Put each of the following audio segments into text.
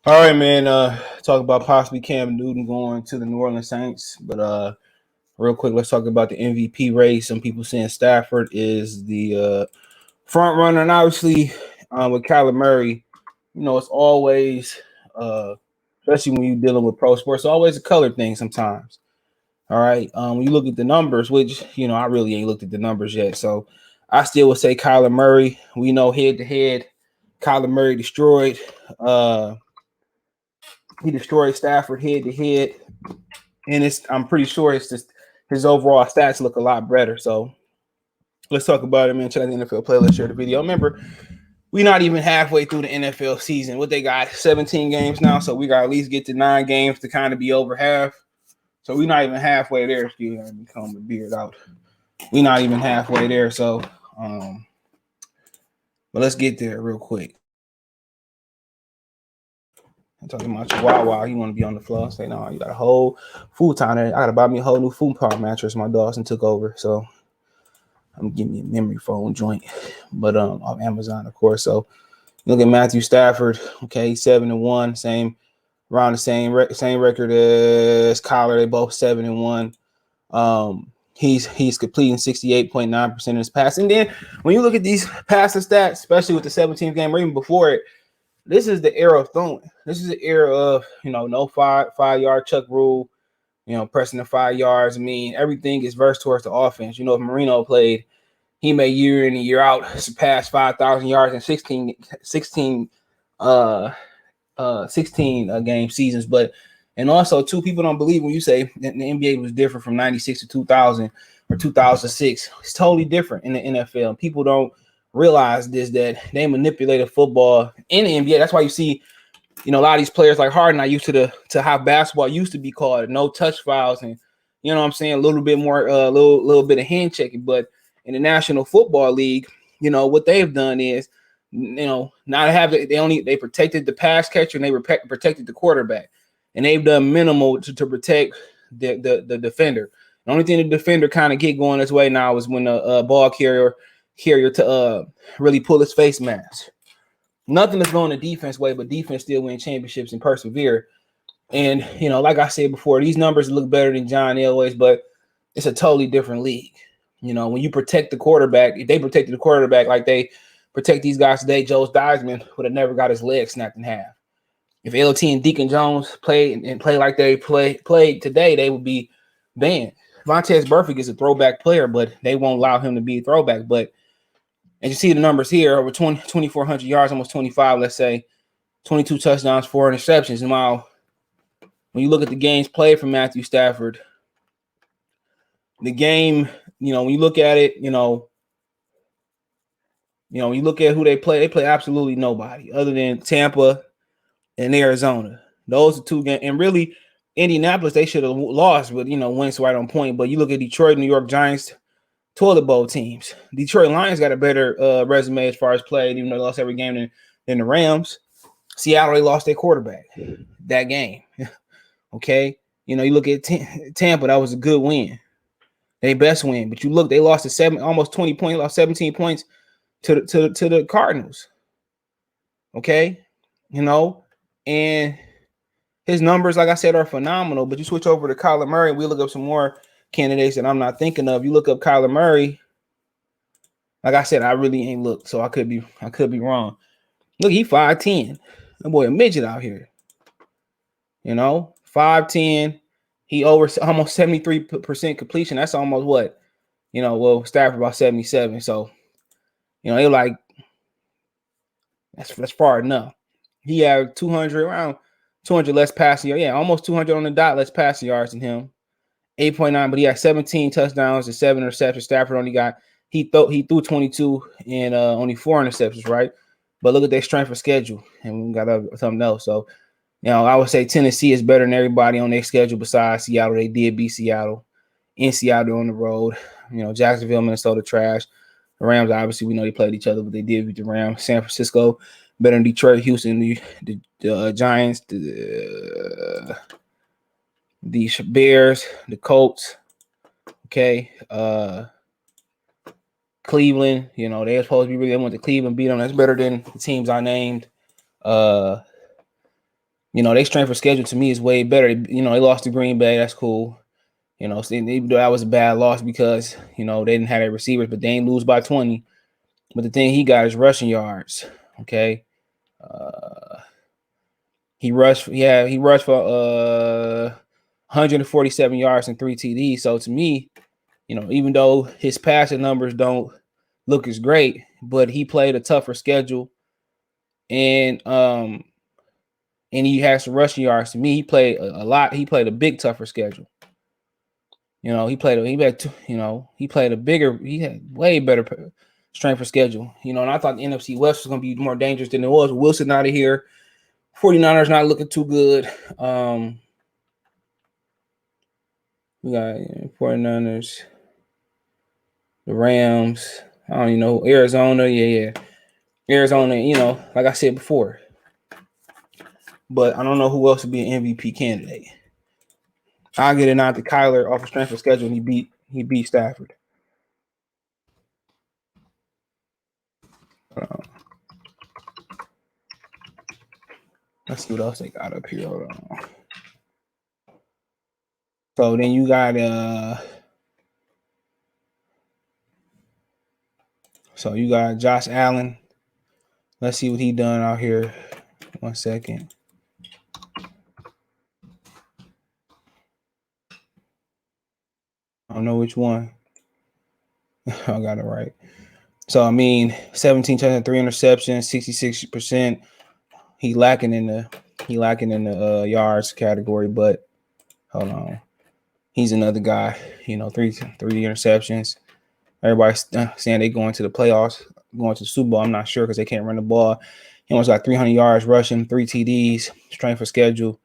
All right, man. Talk about possibly Cam Newton going to the New Orleans Saints, but real quick, let's talk about the MVP race. Some people saying Stafford is the front runner, and obviously with Kyler Murray, it's always, especially when you're dealing with pro sports, it's always a color thing sometimes. All right, when you look at the numbers, which I really ain't looked at the numbers yet, so I still would say Kyler Murray. We know head to head, Kyler Murray destroyed. He destroyed Stafford head to head, and I'm pretty sure it's just his overall stats look a lot better. So let's talk about it, man. Check out the NFL playlist, share the video. Remember, we're not even halfway through the NFL season. What they got 17 games now, so we got to at least get to 9 games to kind of be over half. So we're not even halfway there. Excuse me, I'm comb the beard out. We're not even halfway there. So, but let's get there real quick. I'm talking about Chihuahua. He want to be on the floor. Say, no, you got a whole futon there. I got to buy me a whole new futon mattress. My Dawson took over. So I'm giving me a memory foam joint, but off Amazon, of course. So look at Matthew Stafford. Okay, 7-1, same around the same record as Kyler. They both 7-1. He's completing 68.9% of his pass. And then when you look at these passing stats, especially with the 17th game or even before it, this is the era of throwing. This is the era of no 5-yard chuck rule. Pressing the 5 yards. I mean, everything is versed towards the offense. If Marino played, he may year in and year out surpass 5,000 yards in 16 game seasons. But and also, too, people don't believe when you say that the NBA was different from 96 to 2000 or 2006. It's totally different in the NFL. People don't realize this, that they manipulated football in the NBA. That's why you see a lot of these players like Harden are used to how basketball used to be called, no touch fouls, and what I'm saying, a little bit more, little bit of hand checking. But in the National Football League, what they've done is, not have they protected the pass catcher and they protected the quarterback, and they've done minimal to protect the defender. The only thing the defender kind of get going this way now is when the ball carrier to really pull his face mask. Nothing is going the defense way, but defense still win championships and persevere. And, like I said before, these numbers look better than John Elway's, but it's a totally different league. When you protect the quarterback, if they protected the quarterback like they protect these guys today, Joe Theismann would have never got his leg snapped in half. If LT and Deacon Jones play like they played today, they would be banned. Vontaze Burfict is a throwback player, but they won't allow him to be a throwback. But as you see the numbers here, over 2,400 yards, almost 25, let's say, 22 touchdowns, 4 interceptions. And while when you look at the games played for Matthew Stafford, the game, when you look at it, when you look at who they play absolutely nobody other than Tampa and Arizona. Those are 2 games. And really, Indianapolis, they should have lost, but, wins right on point. But you look at Detroit, New York Giants, toilet bowl teams. Detroit Lions got a better resume as far as play, even though they lost every game than the Rams. Seattle, they lost their quarterback that game. Okay. You look at Tampa, that was a good win. They best win. But you look, they lost to almost 20 points, lost 17 points to the Cardinals. Okay. And his numbers, like I said, are phenomenal. But you switch over to Kyler Murray, we look up some more candidates that I'm not thinking of. You look up Kyler Murray. Like I said, I really ain't looked, so I could be wrong. Look, he 5'10". That boy a midget out here. 5'10". He over almost 73% completion. That's almost what? Stafford about 77. So, they like that's far enough. He had around 200 less passing yards. Yeah, almost 200 on the dot less passing yards than him. 8.9, but he had 17 touchdowns and 7 interceptions. Stafford only got he threw 22 and only 4 interceptions, right? But look at their strength of schedule, and we got something else. So, I would say Tennessee is better than everybody on their schedule besides Seattle. They did beat Seattle. In Seattle on the road. Jacksonville, Minnesota, trash. The Rams, obviously, we know they played each other, but they did beat the Rams. San Francisco, better than Detroit, Houston, the Giants, the Bears, the Colts. Okay. Cleveland, they were supposed to be really, they went to Cleveland, beat them. That's better than the teams I named. Their strength of schedule to me is way better. They lost to Green Bay. That's cool. So even though that was a bad loss because, they didn't have their receivers, but they ain't lose by 20. But the thing he got is rushing yards. Okay. He rushed for 147 yards and 3 TDs. So to me, even though his passing numbers don't look as great, but he played a tougher schedule and he has some rushing yards. To me, he played a lot. He played a big tougher schedule. He had way better strength of schedule. And I thought the NFC West was going to be more dangerous than it was. Wilson out of here. 49ers not looking too good. We got 49ers, the Rams. I don't even know. Arizona. Yeah. Arizona, like I said before. But I don't know who else would be an MVP candidate. I'll get it out to Kyler off of strength of schedule, and he beat Stafford. Let's see what else they got up here. Hold on. So then you got Josh Allen. Let's see what he done out here. 1 second. I don't know which one. I got it right. So 17 touchdowns, 3 interceptions, 66%. He lacking in the yards category, but hold on. He's another guy, 3 interceptions. Everybody's saying they going to the playoffs, going to the Super Bowl. I'm not sure because they can't run the ball. He almost got 300 yards rushing, 3 TDs, strength of schedule.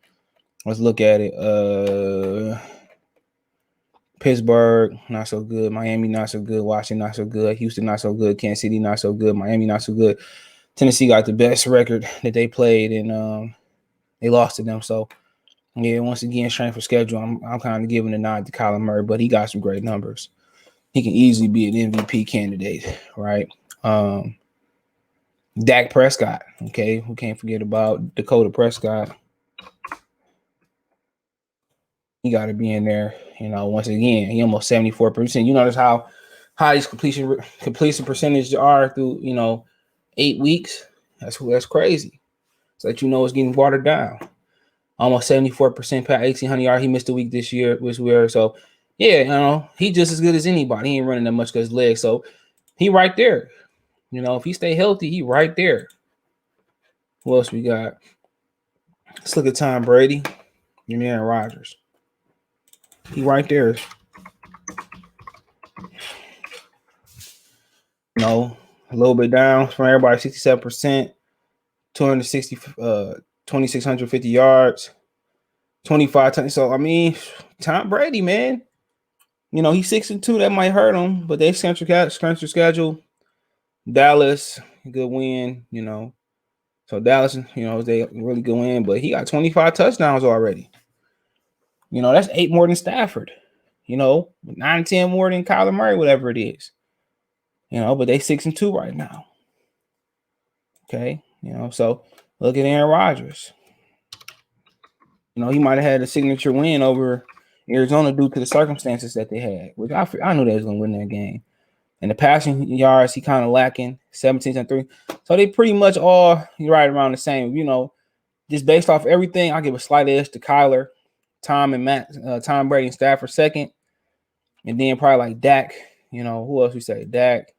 Let's look at it. Pittsburgh, not so good. Miami, not so good. Washington, not so good. Houston, not so good. Kansas City, not so good. Miami, not so good. Tennessee got the best record that they played, and they lost to them. So, yeah, once again, strength of schedule, I'm kind of giving a nod to Kyler Murray, but he got some great numbers. He can easily be an MVP candidate, right? Dak Prescott, okay? We can't forget about Dakota Prescott. He got to be in there, once again. He almost 74%. You notice how high his completion percentage are through, 8 weeks? That's crazy. So that it's getting watered down. Almost 74% past 1,800 yards. He missed a week this year, which we are. So, yeah, he just as good as anybody. He ain't running that much because his legs. So, he right there. If he stay healthy, he right there. Who else we got? Let's look at Tom Brady and Aaron Rodgers. He right there. A little bit down from everybody, 67%, 2,650 yards, 25 times. So, Tom Brady, man. He's 6-2. That might hurt him, but they strength schedule. Dallas, good win, So Dallas, they really good win, but he got 25 touchdowns already. That's 8 more than Stafford. 9, 10 more than Kyler Murray, whatever it is. But they 6-2 right now. Okay, so look at Aaron Rodgers. He might have had a signature win over Arizona due to the circumstances that they had, which I knew they was gonna win that game. And the passing yards, he kind of lacking 17-3. So they pretty much all right around the same. Just based off everything, I'll give a slight edge to Kyler, Tom Brady and Stafford second. And then probably like Dak, who else we say? Dak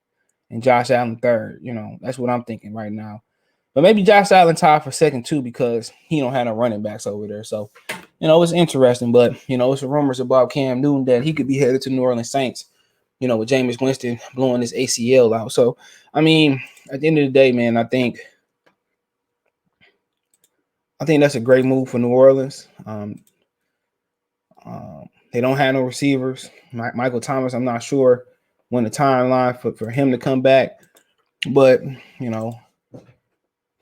and Josh Allen third. That's what I'm thinking right now. But maybe Josh Allen tied for second too because he don't have no running backs over there. So, it's interesting. But, it's rumors about Cam Newton that he could be headed to New Orleans Saints, with Jameis Winston blowing his ACL out. So, at the end of the day, man, I think that's a great move for New Orleans. They don't have no receivers. Michael Thomas, I'm not sure when the timeline for him to come back. But,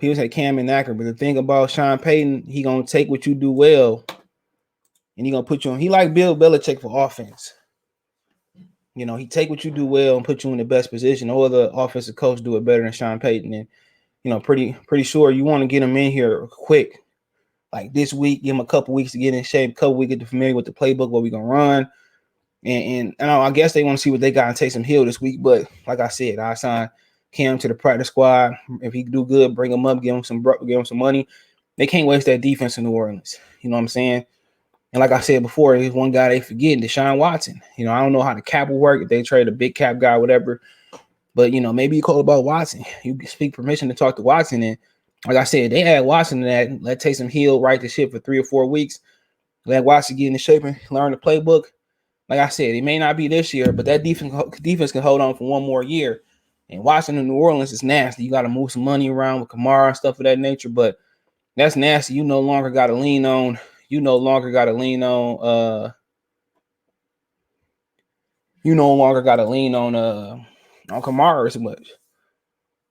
people say Cam and Acker. But the thing about Sean Payton, he going to take what you do well and he going to put you on. He like Bill Belichick for offense. He take what you do well and put you in the best position. No other offensive coach do it better than Sean Payton. And, pretty sure you want to get him in here quick like this week, give him a couple weeks to get in shape, a couple weeks get familiar with the playbook, what we're gonna run. And I guess they want to see what they got in Taysom Hill this week. But like I said, I signed Cam to the practice squad. If he do good, bring him up, give him some money. They can't waste that defense in New Orleans. You know what I'm saying? And like I said before, there's one guy they forget, Deshaun Watson. You know, I don't know how the cap will work if they trade a big cap guy, whatever. But you know, maybe you call about Watson. You speak permission to talk to Watson. And like I said, they had Watson to that. Let Taysom Hill right the shit for 3 or 4 weeks. Let Watson get into shape and learn the playbook. Like I said, it may not be this year, but that defense can hold on for one more year. And Washington, New Orleans is nasty. You got to move some money around with Kamara and stuff of that nature, but that's nasty. You no longer got to lean on. You no longer got to lean on. You no longer got to lean on Kamara as much.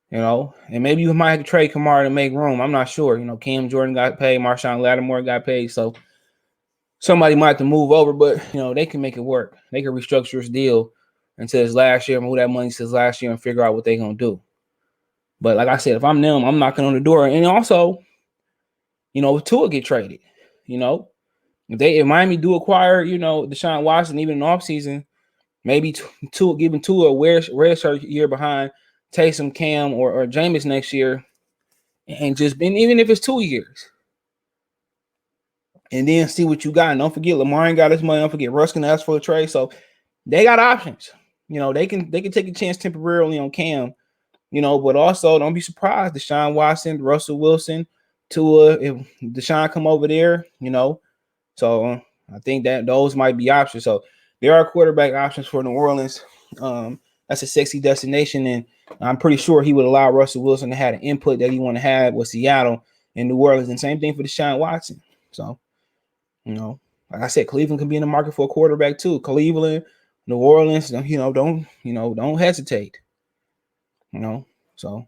You know, and maybe you might have to trade Kamara to make room. I'm not sure. You know, Cam Jordan got paid, Marshawn Lattimore got paid, so somebody might have to move over, but you know, they can make it work. They can restructure this deal until his last year, move that money to his last year and figure out what they're gonna do. But like I said, if I'm them, I'm knocking on the door. And also, you know, if Tua get traded, you know, if Miami do acquire, you know, Deshaun Watson even in the offseason, maybe Tua giving Tua a red shirt year behind Taysom, Cam, or Jameis next year, and just been even if it's 2 years. And then see what you got. And don't forget, Lamar ain't got his money. Don't forget, Russ can ask for a trade. So they got options. You know, they can take a chance temporarily on Cam, you know, but also don't be surprised. Deshaun Watson, Russell Wilson, Tua, if Deshaun come over there, you know. So I think that those might be options. So there are quarterback options for New Orleans. That's a sexy destination. And I'm pretty sure he would allow Russell Wilson to have an input that he want to have with Seattle and New Orleans. And same thing for Deshaun Watson. So, you know, like I said, Cleveland can be in the market for a quarterback too. Cleveland, New Orleans, you know, don't hesitate. You know, so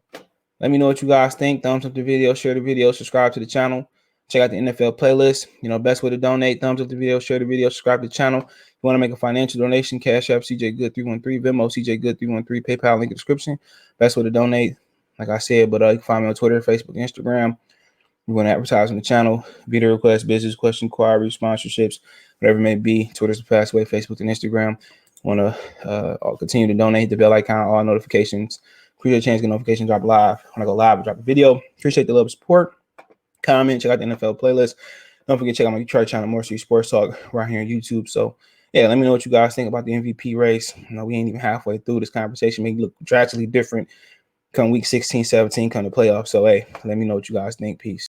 let me know what you guys think. Thumbs up the video, share the video, subscribe to the channel. Check out the NFL playlist. You know, best way to donate. Thumbs up the video, share the video, subscribe to the channel. If you want to make a financial donation, Cash App, CJ Good 313, Venmo, CJ Good 313, PayPal, link in the description. Best way to donate, like I said, but you can find me on Twitter, Facebook, Instagram. You want to advertise on the channel, video requests, business question, inquiries, sponsorships, whatever it may be. Twitter's the fast way, Facebook and Instagram. Want to continue to donate, hit the bell icon, all notifications. Appreciate the chance to get notifications, drop live. When I go live, I drop a video. Appreciate the love and support. Comment, check out the NFL playlist. Don't forget to check out my YouTube channel, More Street Sports Talk, right here on YouTube. So, yeah, let me know what you guys think about the MVP race. You know, we ain't even halfway through this conversation. Make it look drastically different come week 16, 17, come to playoffs. So, hey, let me know what you guys think. Peace.